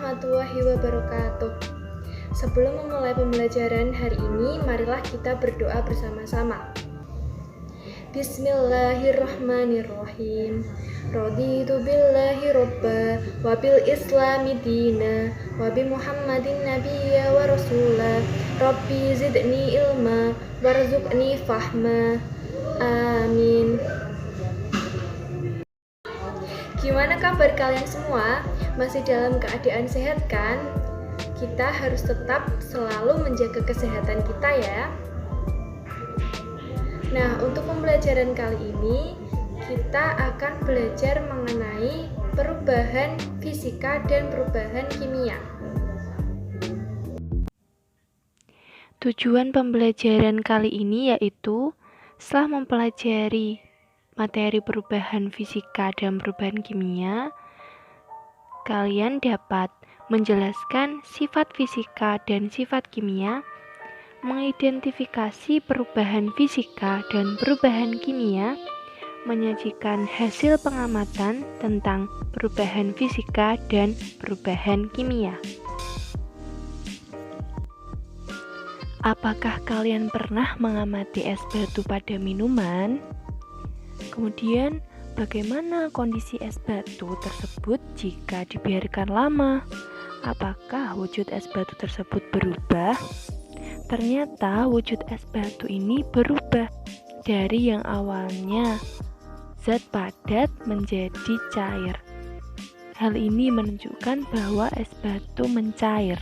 warahmatullahi wabarakatuh. Sebelum memulai pembelajaran hari ini, marilah kita berdoa bersama-sama. Bismillahirrahmanirrahim. Raditu billahi robba, wabil islami dina, wabi muhammadin nabiyya wa rasulah. Rabbi zidni ilma, warzuqni fahma. Amin. Gimana kabar kalian semua? Masih dalam keadaan sehat kan? Kita harus tetap selalu menjaga kesehatan kita ya. Nah, untuk pembelajaran kali ini kita akan belajar mengenai perubahan fisika dan perubahan kimia. Tujuan pembelajaran kali ini yaitu setelah mempelajari materi perubahan fisika dan perubahan kimia, kalian dapat menjelaskan sifat fisika dan sifat kimia, mengidentifikasi perubahan fisika dan perubahan kimia, menyajikan hasil pengamatan tentang perubahan fisika dan perubahan kimia. Apakah kalian pernah mengamati es batu pada minuman? Kemudian, bagaimana kondisi es batu tersebut jika dibiarkan lama? Apakah wujud es batu tersebut berubah? Ternyata wujud es batu ini berubah dari yang awalnya zat padat menjadi cair. Hal ini menunjukkan bahwa es batu mencair.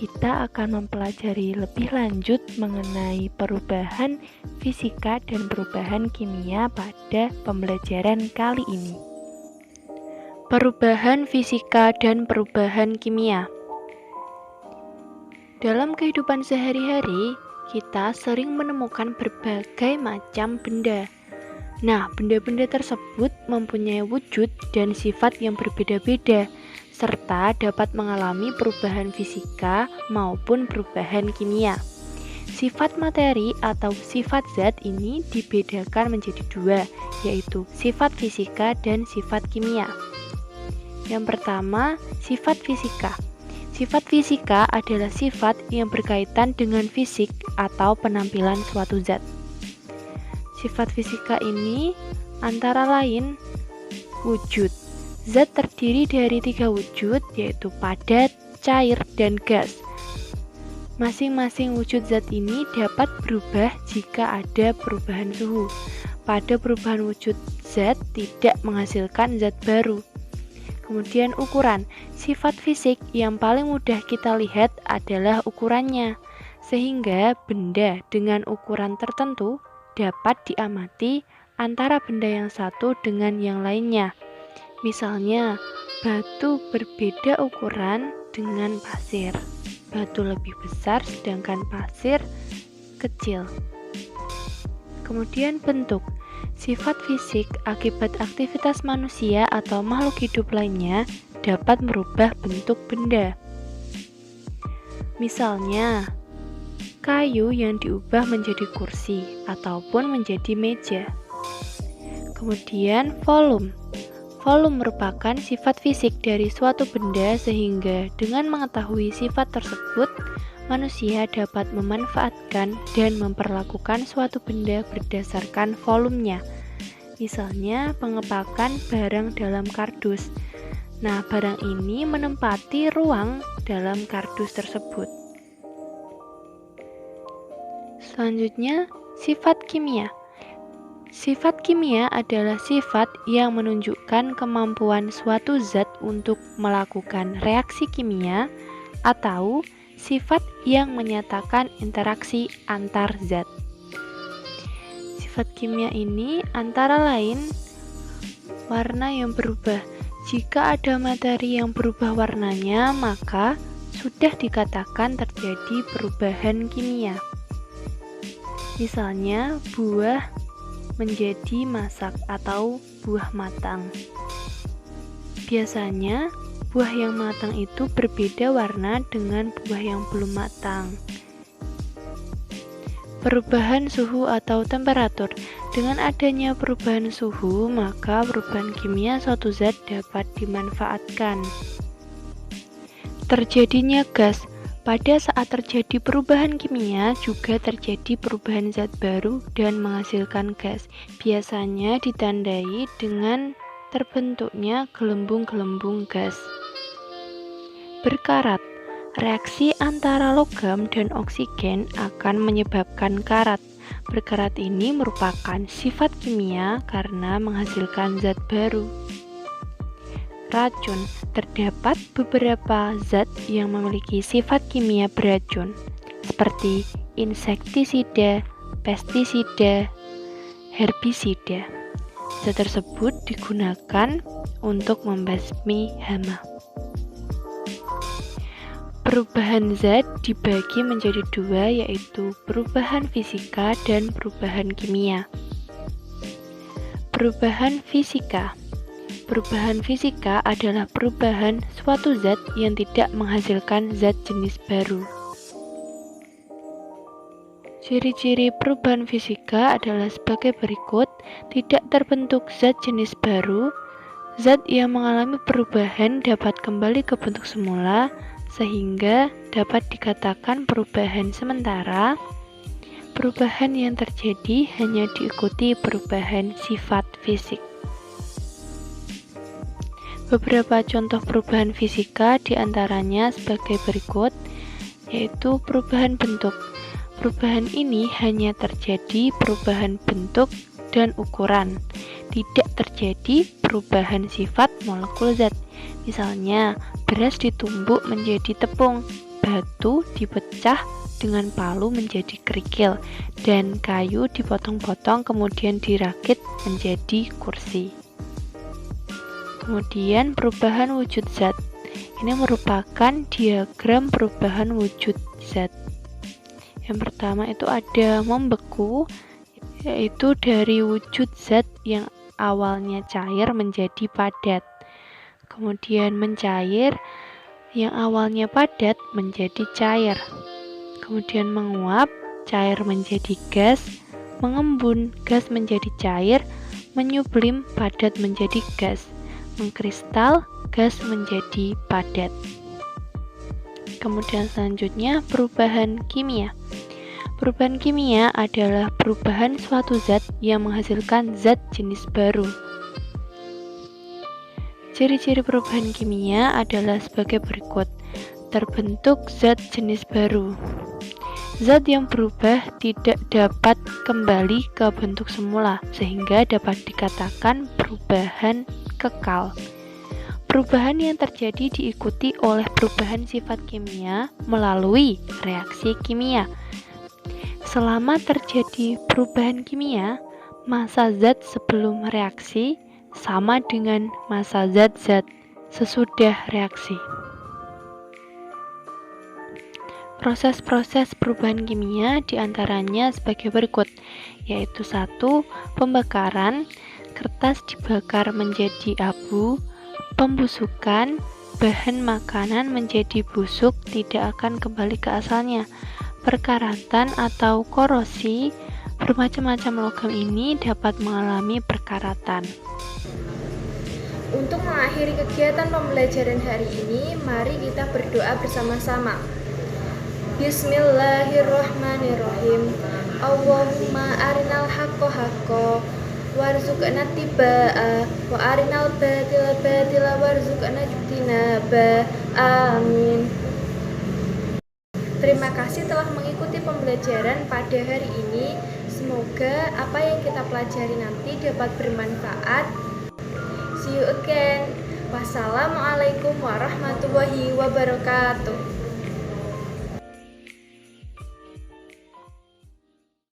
Kita akan mempelajari lebih lanjut mengenai perubahan fisika dan perubahan kimia pada pembelajaran kali ini. Perubahan fisika dan perubahan kimia. Dalam kehidupan sehari-hari, kita sering menemukan berbagai macam benda. Nah, benda-benda tersebut mempunyai wujud dan sifat yang berbeda-beda, serta dapat mengalami perubahan fisika maupun perubahan kimia. Sifat materi atau sifat zat ini dibedakan menjadi dua, yaitu sifat fisika dan sifat kimia. Yang pertama, sifat fisika. Sifat fisika adalah sifat yang berkaitan dengan fisik atau penampilan suatu zat. Sifat fisika ini antara lain wujud. Zat terdiri dari 3 wujud, yaitu padat, cair, dan gas. Masing-masing wujud zat ini dapat berubah jika ada perubahan suhu. Pada perubahan wujud zat tidak menghasilkan zat baru. Kemudian ukuran. Sifat fisik yang paling mudah kita lihat adalah ukurannya, sehingga benda dengan ukuran tertentu dapat diamati antara benda yang satu dengan yang lainnya. Misalnya, batu berbeda ukuran dengan pasir. Batu lebih besar sedangkan pasir kecil. Kemudian bentuk. Sifat fisik akibat aktivitas manusia atau makhluk hidup lainnya dapat merubah bentuk benda. Misalnya, kayu yang diubah menjadi kursi ataupun menjadi meja. Kemudian volume. Volume merupakan sifat fisik dari suatu benda sehingga dengan mengetahui sifat tersebut, manusia dapat memanfaatkan dan memperlakukan suatu benda berdasarkan volumenya. Misalnya, pengepakan barang dalam kardus. Nah, barang ini menempati ruang dalam kardus tersebut. Selanjutnya, sifat kimia. Sifat kimia adalah sifat yang menunjukkan kemampuan suatu zat untuk melakukan reaksi kimia atau sifat yang menyatakan interaksi antar zat. Sifat kimia ini antara lain warna yang berubah. Jika ada materi yang berubah warnanya, maka sudah dikatakan terjadi perubahan kimia. Misalnya, buah menjadi masak atau buah matang. Biasanya, buah yang matang itu berbeda warna dengan buah yang belum matang. Perubahan suhu atau temperatur. Dengan adanya perubahan suhu, maka perubahan kimia suatu zat dapat dimanfaatkan. Terjadinya gas. Pada saat terjadi perubahan kimia, juga terjadi perubahan zat baru dan menghasilkan gas. Biasanya ditandai dengan terbentuknya gelembung-gelembung gas. Berkarat. Reaksi antara logam dan oksigen akan menyebabkan karat. Berkarat ini merupakan sifat kimia karena menghasilkan zat baru. Racun. Terdapat beberapa zat yang memiliki sifat kimia beracun, seperti insektisida, pestisida, herbisida. Zat tersebut digunakan untuk membasmi hama. Perubahan zat dibagi menjadi dua, yaitu perubahan fisika dan perubahan kimia. Perubahan fisika. Perubahan fisika adalah perubahan suatu zat yang tidak menghasilkan zat jenis baru. Ciri-ciri perubahan fisika adalah sebagai berikut: tidak terbentuk zat jenis baru, zat yang mengalami perubahan dapat kembali ke bentuk semula, sehingga dapat dikatakan perubahan sementara. Perubahan yang terjadi hanya diikuti perubahan sifat fisik. Beberapa contoh perubahan fisika diantaranya sebagai berikut, yaitu perubahan bentuk. Perubahan ini hanya terjadi perubahan bentuk dan ukuran, tidak terjadi perubahan sifat molekul zat. Misalnya, beras ditumbuk menjadi tepung, batu dipecah dengan palu menjadi kerikil, dan kayu dipotong-potong kemudian dirakit menjadi kursi. Kemudian perubahan wujud zat. Ini merupakan diagram perubahan wujud zat. Yang pertama itu ada membeku, yaitu dari wujud zat yang awalnya cair menjadi padat. Kemudian mencair, yang awalnya padat menjadi cair. Kemudian menguap, cair menjadi gas. Mengembun, gas menjadi cair. Menyublim, padat menjadi gas. Mengkristal, gas menjadi padat. Kemudian selanjutnya perubahan kimia. Perubahan kimia adalah perubahan suatu zat yang menghasilkan zat jenis baru. Ciri-ciri perubahan kimia adalah sebagai berikut: terbentuk zat jenis baru. Zat yang berubah tidak dapat kembali ke bentuk semula, sehingga dapat dikatakan perubahan kekal. Perubahan yang terjadi diikuti oleh perubahan sifat kimia melalui reaksi kimia. Selama terjadi perubahan kimia, massa zat sebelum reaksi sama dengan massa zat-zat sesudah reaksi. Proses-proses perubahan kimia diantaranya sebagai berikut, yaitu 1. Pembakaran, kertas dibakar menjadi abu. Pembusukan, bahan makanan menjadi busuk tidak akan kembali ke asalnya. Perkaratan atau korosi, bermacam-macam logam ini dapat mengalami perkaratan. Untuk mengakhiri kegiatan pembelajaran hari ini, mari kita berdoa bersama-sama. Bismillahirrahmanirrahim. Allahumma arinal haqqo haqqo warzuqna tibaa wa arinal batila batila warzuqna ijtinaba. Amin. Terima kasih telah mengikuti pembelajaran pada hari ini. Semoga apa yang kita pelajari nanti dapat bermanfaat. See you again. Wassalamualaikum warahmatullahi wabarakatuh.